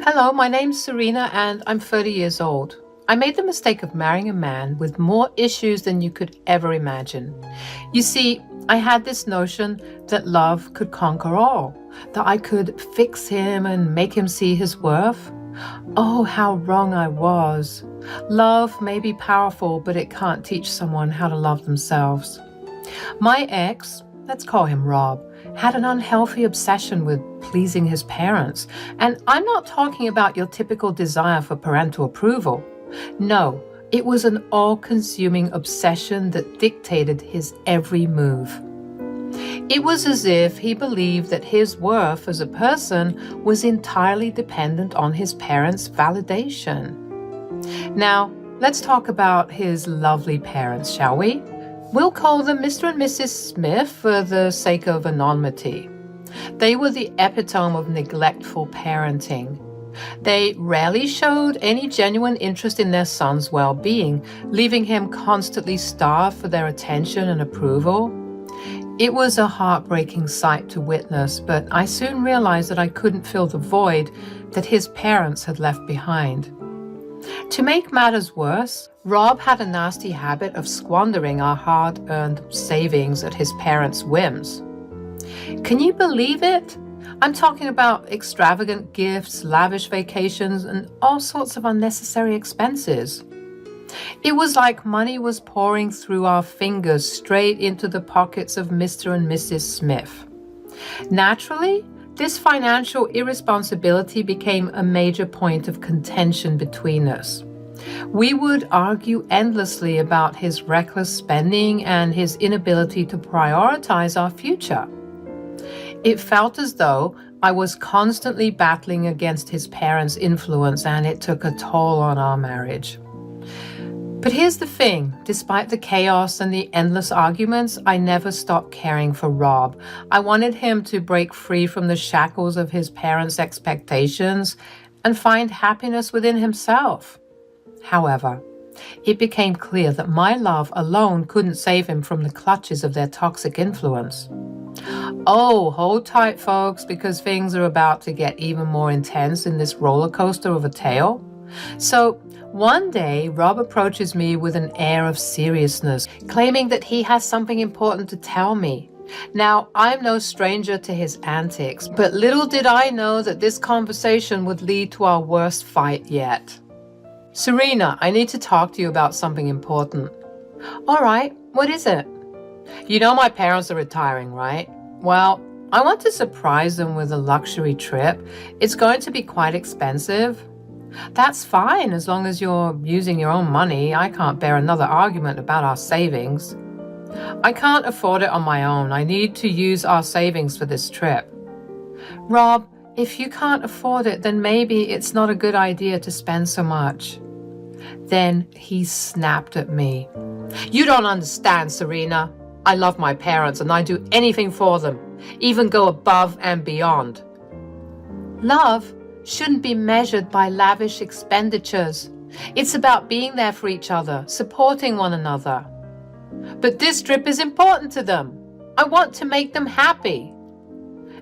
Hello, my name's Serena and I'm 30 years old. I made the mistake of marrying a man with more issues than you could ever imagine. You see, I had this notion that love could conquer all, that I could fix him and make him see his worth. Oh, how wrong I was. Love may be powerful, but it can't teach someone how to love themselves. My ex, let's call him Rob, had an unhealthy obsession with pleasing his parents. And I'm not talking about your typical desire for parental approval. No, it was an all-consuming obsession that dictated his every move. It was as if he believed that his worth as a person was entirely dependent on his parents' validation. Now, let's talk about his lovely parents, shall we? We'll call them Mr. and Mrs. Smith for the sake of anonymity. They were the epitome of neglectful parenting. They rarely showed any genuine interest in their son's well-being, leaving him constantly starved for their attention and approval. It was a heartbreaking sight to witness, but I soon realized that I couldn't fill the void that his parents had left behind. To make matters worse, Rob had a nasty habit of squandering our hard-earned savings at his parents' whims. Can you believe it? I'm talking about extravagant gifts, lavish vacations, and all sorts of unnecessary expenses. It was like money was pouring through our fingers straight into the pockets of Mr. and Mrs. Smith. Naturally, this financial irresponsibility became a major point of contention between us. We would argue endlessly about his reckless spending and his inability to prioritize our future. It felt as though I was constantly battling against his parents' influence, and it took a toll on our marriage. But here's the thing, despite the chaos and the endless arguments, I never stopped caring for Rob. I wanted him to break free from the shackles of his parents' expectations and find happiness within himself. However, it became clear that my love alone couldn't save him from the clutches of their toxic influence. Oh, hold tight, folks, because things are about to get even more intense in this roller coaster of a tale. So, one day, Rob approaches me with an air of seriousness, claiming that he has something important to tell me. Now, I'm no stranger to his antics, but little did I know that this conversation would lead to our worst fight yet. Serena, I need to talk to you about something important. All right, what is it? You know my parents are retiring, right? Well, I want to surprise them with a luxury trip. It's going to be quite expensive. That's fine as long as you're using your own money. I can't bear another argument about our savings. I can't afford it on my own. I need to use our savings for this trip. Rob, if you can't afford it, then maybe it's not a good idea to spend so much. Then he snapped at me. You don't understand, Serena. I love my parents and I do anything for them, even go above and beyond. Love shouldn't be measured by lavish expenditures. It's about being there for each other, supporting one another. But this trip is important to them. I want to make them happy.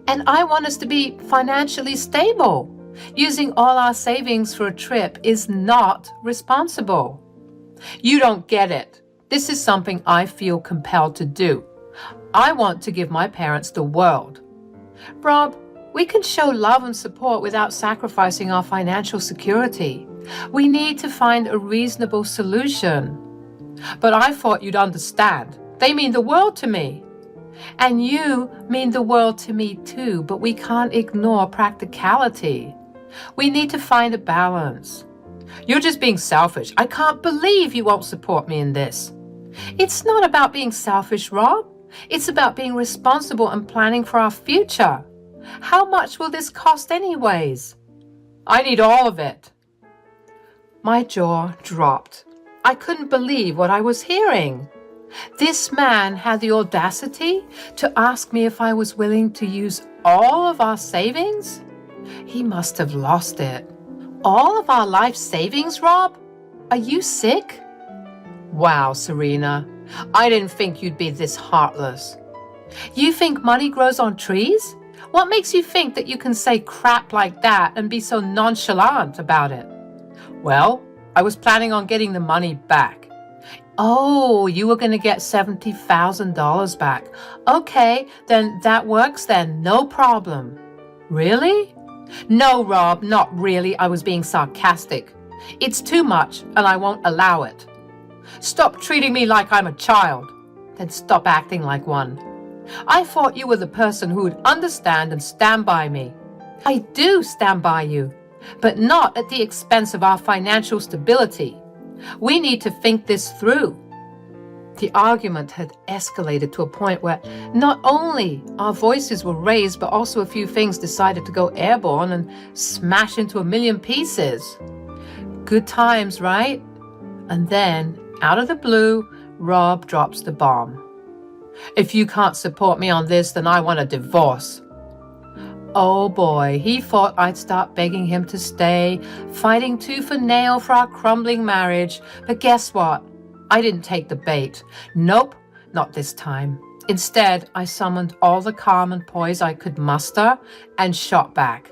And I want us to be financially stable. Using all our savings for a trip is not responsible. You don't get it. This is something I feel compelled to do. I want to give my parents the world. Rob, we can show love and support without sacrificing our financial security. We need to find a reasonable solution. But I thought you'd understand. They mean the world to me. And you mean the world to me too, but we can't ignore practicality. We need to find a balance. You're just being selfish. I can't believe you won't support me in this. It's not about being selfish, Rob. It's about being responsible and planning for our future. How much will this cost anyways? I need all of it. My jaw dropped. I couldn't believe what I was hearing. This man had the audacity to ask me if I was willing to use all of our savings? He must have lost it. All of our life savings, Rob? Are you sick? Wow, Serena, I didn't think you'd be this heartless. You think money grows on trees? What makes you think that you can say crap like that and be so nonchalant about it? Well, I was planning on getting the money back. Oh, you were going to get $70,000 back. Okay, then that works then, no problem. Really? No, Rob, not really. I was being sarcastic. It's too much, and I won't allow it. Stop treating me like I'm a child. Then stop acting like one. I thought you were the person who would understand and stand by me. I do stand by you, but not at the expense of our financial stability. We need to think this through. The argument had escalated to a point where not only our voices were raised, but also a few things decided to go airborne and smash into a million pieces. Good times, right? And then, out of the blue, Rob drops the bomb. If you can't support me on this, then I want a divorce. Oh boy, he thought I'd start begging him to stay, fighting tooth and nail for our crumbling marriage. But guess what? I didn't take the bait. Nope, not this time. Instead, I summoned all the calm and poise I could muster and shot back.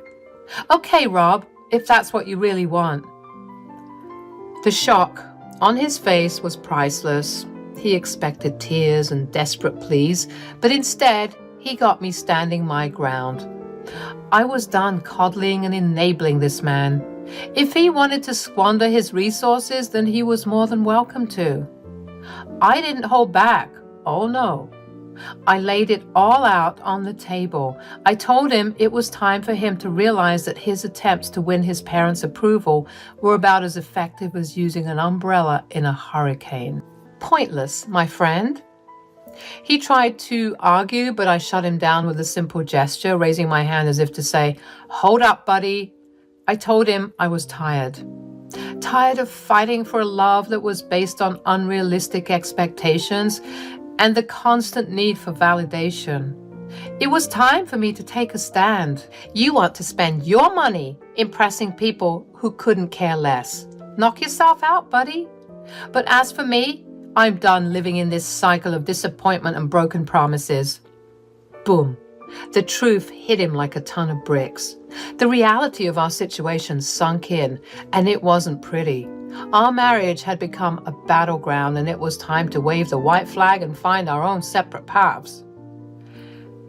Okay, Rob, if that's what you really want. The shock on his face was priceless. He expected tears and desperate pleas, but instead, he got me standing my ground. I was done coddling and enabling this man. If he wanted to squander his resources, then he was more than welcome to. I didn't hold back. Oh no. I laid it all out on the table. I told him it was time for him to realize that his attempts to win his parents' approval were about as effective as using an umbrella in a hurricane. Pointless, my friend. He tried to argue, but I shut him down with a simple gesture, raising my hand as if to say, "Hold up, buddy." I told him I was tired. Tired of fighting for a love that was based on unrealistic expectations and the constant need for validation. It was time for me to take a stand. You want to spend your money impressing people who couldn't care less. Knock yourself out, buddy. But as for me, I'm done living in this cycle of disappointment and broken promises. Boom. The truth hit him like a ton of bricks. The reality of our situation sunk in, and it wasn't pretty. Our marriage had become a battleground, and it was time to wave the white flag and find our own separate paths.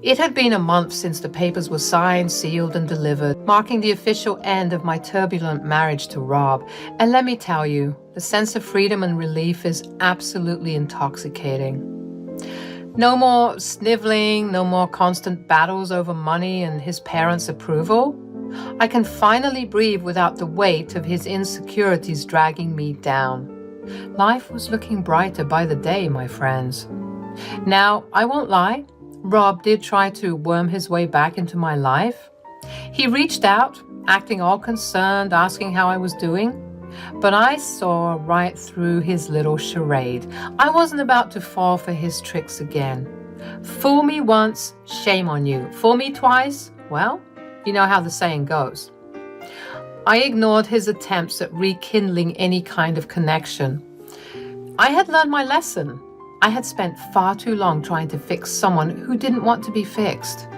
It had been a month since the papers were signed, sealed, and delivered, marking the official end of my turbulent marriage to Rob. And let me tell you, the sense of freedom and relief is absolutely intoxicating. No more sniveling, no more constant battles over money and his parents' approval. I can finally breathe without the weight of his insecurities dragging me down. Life was looking brighter by the day, my friends. Now, I won't lie. Rob did try to worm his way back into my life. He reached out, acting all concerned, asking how I was doing. But I saw right through his little charade. I wasn't about to fall for his tricks again. Fool me once, shame on you. Fool me twice, well, you know how the saying goes. I ignored his attempts at rekindling any kind of connection. I had learned my lesson. I had spent far too long trying to fix someone who didn't want to be fixed.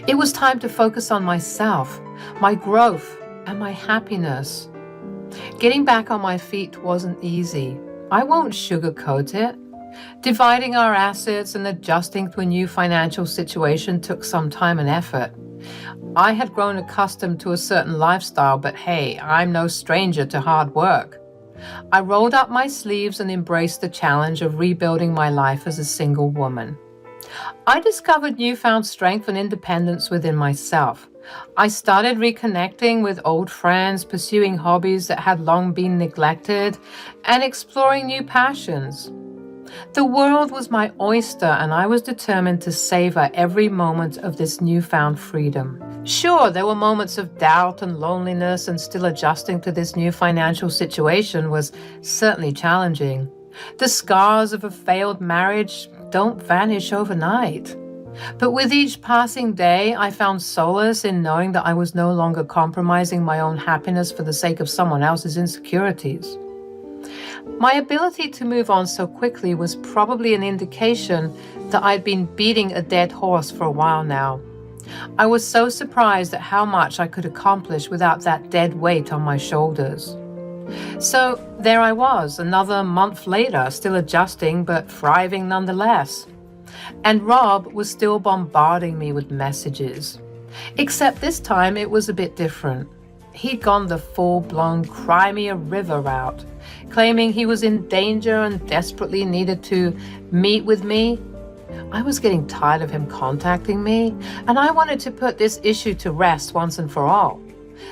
It was time to focus on myself, my growth, and my happiness. Getting back on my feet wasn't easy. I won't sugarcoat it. Dividing our assets and adjusting to a new financial situation took some time and effort. I had grown accustomed to a certain lifestyle, but hey, I'm no stranger to hard work. I rolled up my sleeves and embraced the challenge of rebuilding my life as a single woman. I discovered newfound strength and independence within myself. I started reconnecting with old friends, pursuing hobbies that had long been neglected, and exploring new passions. The world was my oyster, and I was determined to savor every moment of this newfound freedom. Sure, there were moments of doubt and loneliness, and still adjusting to this new financial situation was certainly challenging. The scars of a failed marriage don't vanish overnight. But with each passing day, I found solace in knowing that I was no longer compromising my own happiness for the sake of someone else's insecurities. My ability to move on so quickly was probably an indication that I'd been beating a dead horse for a while now. I was so surprised at how much I could accomplish without that dead weight on my shoulders. So there I was, another month later, still adjusting but thriving nonetheless. And Rob was still bombarding me with messages. Except this time it was a bit different. He'd gone the full-blown cry me a river route, claiming he was in danger and desperately needed to meet with me. I was getting tired of him contacting me, and I wanted to put this issue to rest once and for all.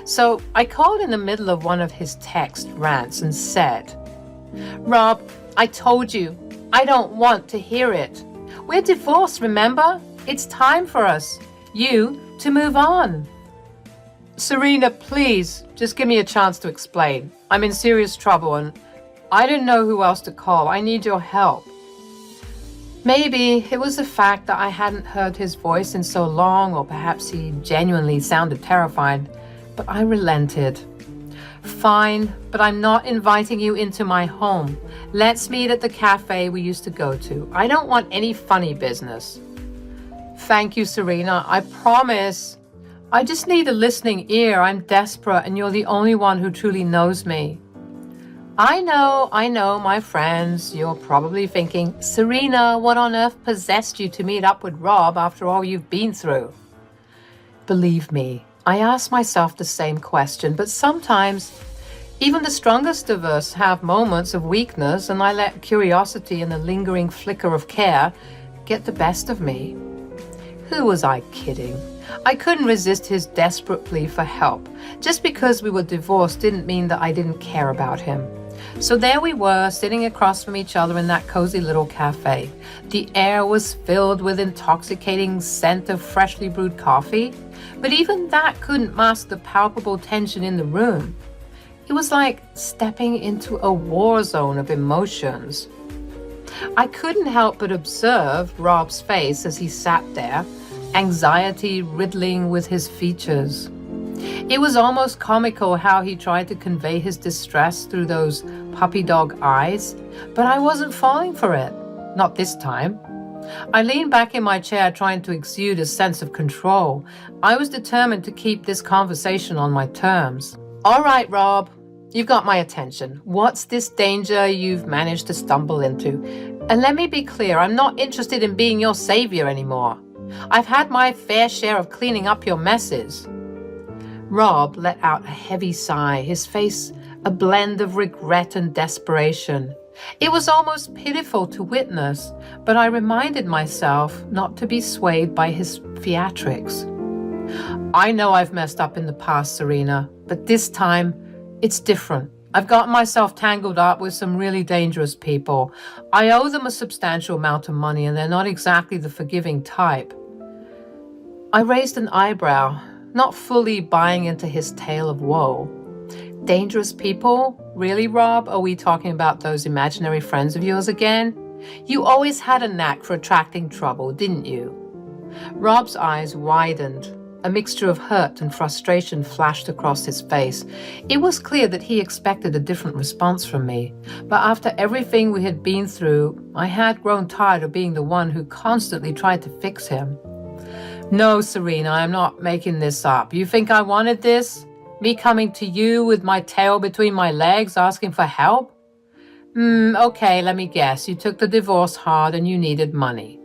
So I called in the middle of one of his text rants and said, "Rob, I told you, I don't want to hear it. We're divorced, remember? It's time for us, you, to move on." "Serena, please, just give me a chance to explain. I'm in serious trouble and I didn't know who else to call. I need your help." Maybe it was the fact that I hadn't heard his voice in so long, or perhaps he genuinely sounded terrified, but I relented. "Fine, but I'm not inviting you into my home. Let's meet at the cafe we used to go to. I don't want any funny business." "Thank you, Serena. I promise. I just need a listening ear. I'm desperate, and you're the only one who truly knows me." I know, my friends. You're probably thinking, "Serena, what on earth possessed you to meet up with Rob after all you've been through?" Believe me, I ask myself the same question, but sometimes even the strongest of us have moments of weakness, and I let curiosity and a lingering flicker of care get the best of me. Who was I kidding? I couldn't resist his desperate plea for help. Just because we were divorced didn't mean that I didn't care about him. So there we were, sitting across from each other in that cozy little cafe. The air was filled with intoxicating scent of freshly brewed coffee, but even that couldn't mask the palpable tension in the room. It was like stepping into a war zone of emotions. I couldn't help but observe Rob's face as he sat there, anxiety riddling with his features. It was almost comical how he tried to convey his distress through those puppy dog eyes, but I wasn't falling for it. Not this time. I leaned back in my chair trying to exude a sense of control. I was determined to keep this conversation on my terms. "All right, Rob, you've got my attention. What's this danger you've managed to stumble into? And let me be clear, I'm not interested in being your savior anymore. I've had my fair share of cleaning up your messes." Rob let out a heavy sigh, his face a blend of regret and desperation. It was almost pitiful to witness, but I reminded myself not to be swayed by his theatrics. "I know I've messed up in the past, Serena, but this time it's different. I've gotten myself tangled up with some really dangerous people. I owe them a substantial amount of money, and they're not exactly the forgiving type." I raised an eyebrow, not fully buying into his tale of woe. "Dangerous people? Really, Rob? Are we talking about those imaginary friends of yours again? You always had a knack for attracting trouble, didn't you?" Rob's eyes widened. A mixture of hurt and frustration flashed across his face. It was clear that he expected a different response from me, but after everything we had been through, I had grown tired of being the one who constantly tried to fix him. "No, Serena, I'm not making this up. You think I wanted this? Me coming to you with my tail between my legs asking for help? Okay, let me guess. You took the divorce hard and you needed money."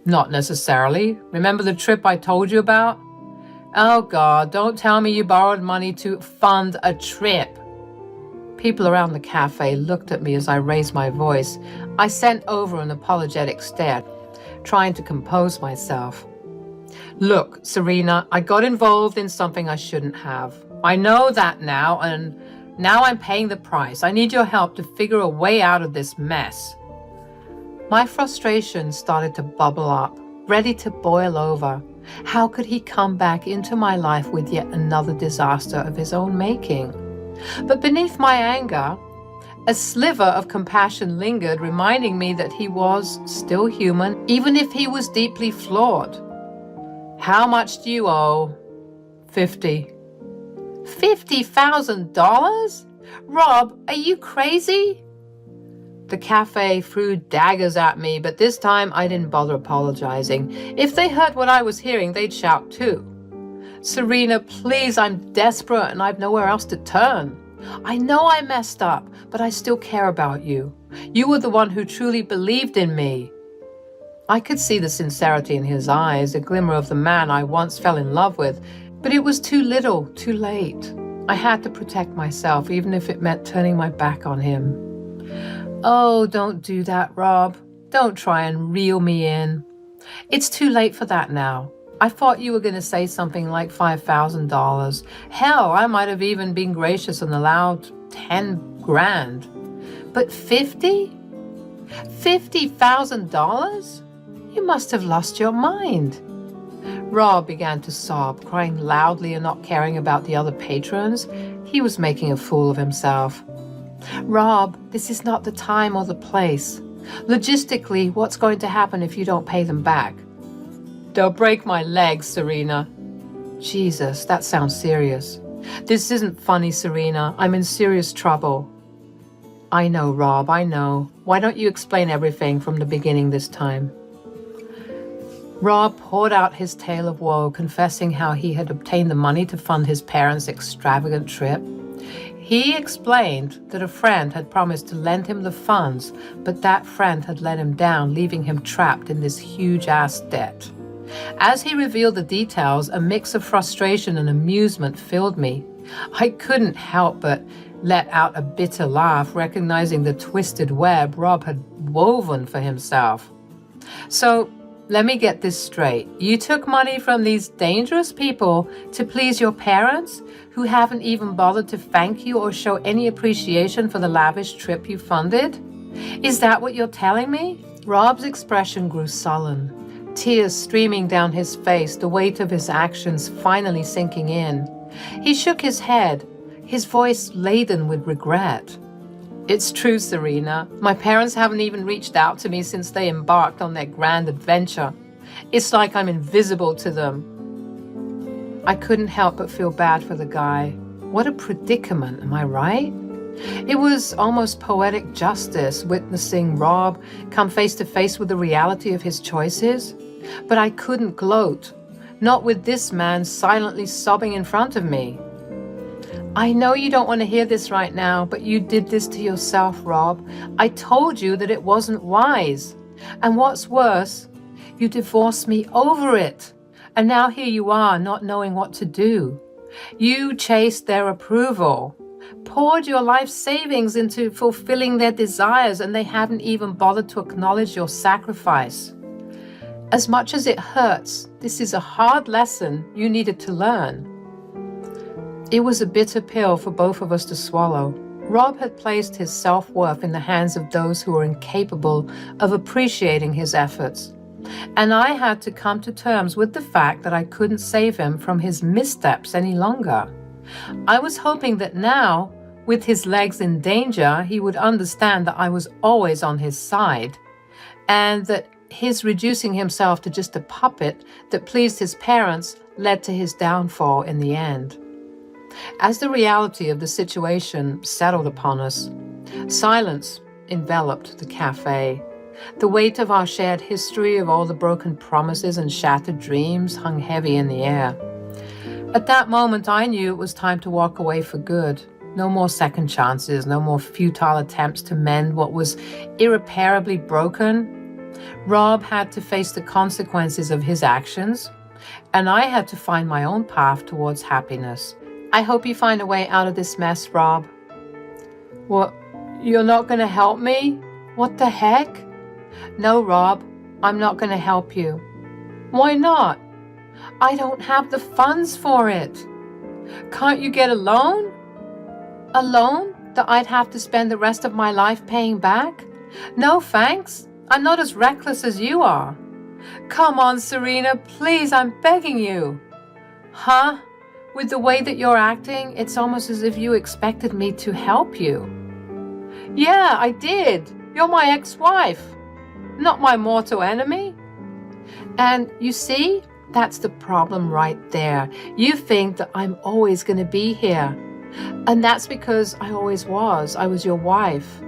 "Not necessarily. Remember the trip I told you about?" "Oh God, don't tell me you borrowed money to fund a trip." People around the cafe looked at me as I raised my voice. I sent over an apologetic stare, trying to compose myself. "Look, Serena, I got involved in something I shouldn't have. I know that now, and now I'm paying the price. I need your help to figure a way out of this mess." My frustration started to bubble up, ready to boil over. How could he come back into my life with yet another disaster of his own making? But beneath my anger, a sliver of compassion lingered, reminding me that he was still human, even if he was deeply flawed. "How much do you owe?" "50. $50,000? Rob, are you crazy?" The cafe threw daggers at me, but this time I didn't bother apologizing. If they heard what I was hearing, they'd shout too. Serena, please, I'm desperate and I've nowhere else to turn. I know I messed up, but I still care about you. You were the one who truly believed in me. I could see the sincerity in his eyes, a glimmer of the man I once fell in love with, but it was too little, too late. I had to protect myself, even if it meant turning my back on him. Oh, don't do that, Rob. Don't try and reel me in. It's too late for that now. I thought you were going to say something like $5,000. Hell, I might have even been gracious and allowed 10 grand. But 50? $50,000? You must have lost your mind. Rob began to sob, crying loudly and not caring about the other patrons. He was making a fool of himself. Rob, this is not the time or the place. Logistically, what's going to happen if you don't pay them back? They'll break my legs, Serena. Jesus, that sounds serious. This isn't funny, Serena. I'm in serious trouble. I know, Rob, I know. Why don't you explain everything from the beginning this time? Rob poured out his tale of woe, confessing how he had obtained the money to fund his parents' extravagant trip. He explained that a friend had promised to lend him the funds, but that friend had let him down, leaving him trapped in this huge-ass debt. As he revealed the details, a mix of frustration and amusement filled me. I couldn't help but let out a bitter laugh, recognizing the twisted web Rob had woven for himself. So, let me get this straight. You took money from these dangerous people to please your parents, who haven't even bothered to thank you or show any appreciation for the lavish trip you funded? Is that what you're telling me? Rob's expression grew sullen, tears streaming down his face, the weight of his actions finally sinking in. He shook his head, his voice laden with regret. It's true, Serena. My parents haven't even reached out to me since they embarked on their grand adventure. It's like I'm invisible to them. I couldn't help but feel bad for the guy. What a predicament, am I right? It was almost poetic justice witnessing Rob come face to face with the reality of his choices. But I couldn't gloat, not with this man silently sobbing in front of me. I know you don't want to hear this right now, but you did this to yourself, Rob. I told you that it wasn't wise. And what's worse, you divorced me over it. And now here you are, not knowing what to do. You chased their approval, poured your life savings into fulfilling their desires, and they haven't even bothered to acknowledge your sacrifice. As much as it hurts, this is a hard lesson you needed to learn. It was a bitter pill for both of us to swallow. Rob had placed his self-worth in the hands of those who were incapable of appreciating his efforts. And I had to come to terms with the fact that I couldn't save him from his missteps any longer. I was hoping that now, with his legs in danger, he would understand that I was always on his side, and that his reducing himself to just a puppet that pleased his parents led to his downfall in the end. As the reality of the situation settled upon us, silence enveloped the cafe. The weight of our shared history, of all the broken promises and shattered dreams, hung heavy in the air. At that moment, I knew it was time to walk away for good. No more second chances, no more futile attempts to mend what was irreparably broken. Rob had to face the consequences of his actions, and I had to find my own path towards happiness. I hope you find a way out of this mess, Rob. What? You're not going to help me? What the heck? No, Rob, I'm not going to help you. Why not? I don't have the funds for it. Can't you get a loan? A loan that I'd have to spend the rest of my life paying back? No, thanks. I'm not as reckless as you are. Come on, Serena, please, I'm begging you. Huh? With the way that you're acting, it's almost as if you expected me to help you. Yeah, I did. You're my ex-wife, not my mortal enemy. And you see, that's the problem right there. You think that I'm always going to be here. And that's because I always was. I was your wife.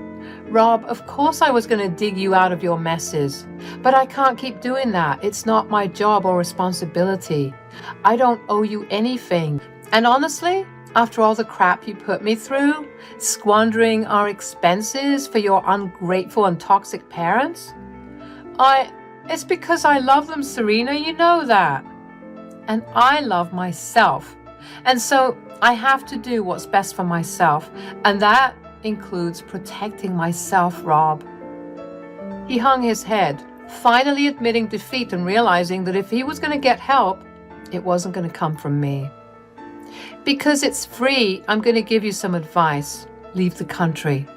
Rob, of course I was going to dig you out of your messes, but I can't keep doing that. It's not my job or responsibility. I don't owe you anything. And honestly, after all the crap you put me through, squandering our expenses for your ungrateful and toxic parents, it's because I love them, Serena, you know that. And I love myself. And so I have to do what's best for myself. And that includes protecting myself, Rob. He hung his head, finally admitting defeat and realizing that if he was going to get help, it wasn't going to come from me. Because it's free, I'm going to give you some advice. Leave the country.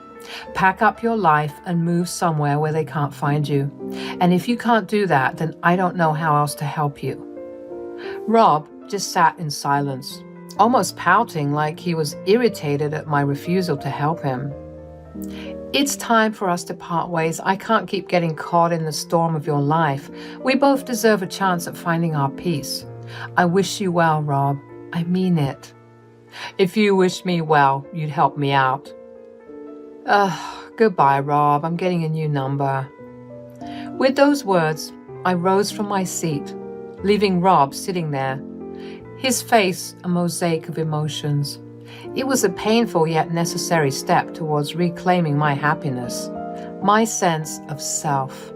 Pack up your life and move somewhere where they can't find you. And if you can't do that, then I don't know how else to help you. Rob just sat in silence, almost pouting like he was irritated at my refusal to help him. It's time for us to part ways. I can't keep getting caught in the storm of your life. We both deserve a chance at finding our peace. I wish you well, Rob. I mean it. If you wished me well, you'd help me out. Goodbye, Rob. I'm getting a new number. With those words, I rose from my seat, leaving Rob sitting there, his face a mosaic of emotions. It was a painful yet necessary step towards reclaiming my happiness, my sense of self.